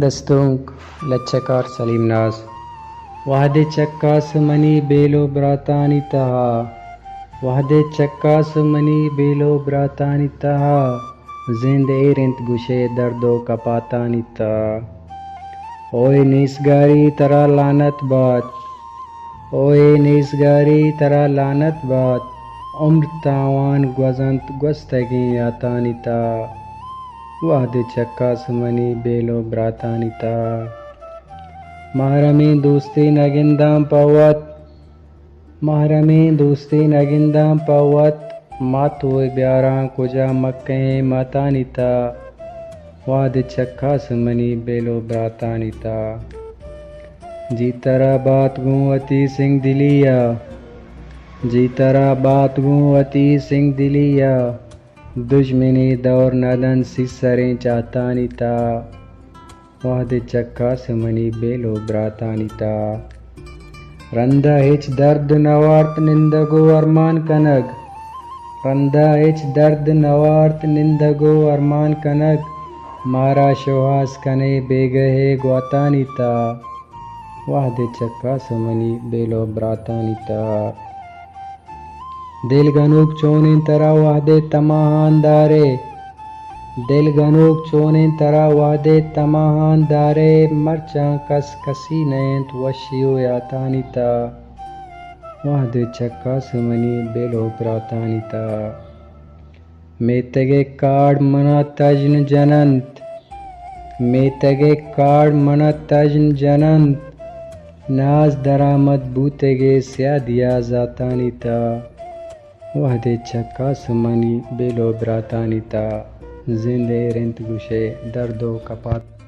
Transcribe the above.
दस्तूंक लच्छकार सलीम नाज वहदे चक्कास मनी बेलो ब्रातानी तहा वहदे चक्कास मनी बेलो ब्रातानी तहा जिंद एरिंत गुशे दर्दो कपातानी ता ओए निसगारी तरा लानत बात ओए निसगारी तरा लानत बात उम्र तावान ग्वजंत ग्वस्तगी यातानी ता वहदे चक्कास मनी बेलो ब्रातानी ता महरमी दोस्ती नगिंदाम पवत महरमी दोस्ती नगिंदाम पवत मातोय ब्यारा कुजा मक्के मातानी ता वहदे चक्कास मनी बेलो ब्रातानी ता जी तरा बात गुवती सिंह दिलिया जी तरा बात गुवती सिंह दिलिया दुश्मनी दौर नदन सिसरें चाहतानी ता वहदे चक्कास मनी बेलो ब्रातानी ता रंदा हिच दर्द नवार्त निंदगो अरमान कनग रंदा हिच दर्द नवार्त निंदगो अरमान कनग मारा शोहास कने बेगहे ग्वातानी ता वहदे चक्कास मनी बेलो ब्रातानी ता दिल गनुक चोनिन तरा वहदे तमाहान दारे दिल गनुक चोनिन तरा वहदे तमाहान दारे मरचा कस कसी नैंत वशियो यातानी ता वहदे चक्कास मनी बेलो ब्रातानी ता मेतगे काड मना तजन जनंत मेतगे काड मना तजन जनंत नाज दरामद बूतेगे स्यादिया जातानी ता वहदे चक्कास मनी बेलो ब्रातानी ता जिंदे रिंत गुशे दर्दो कपात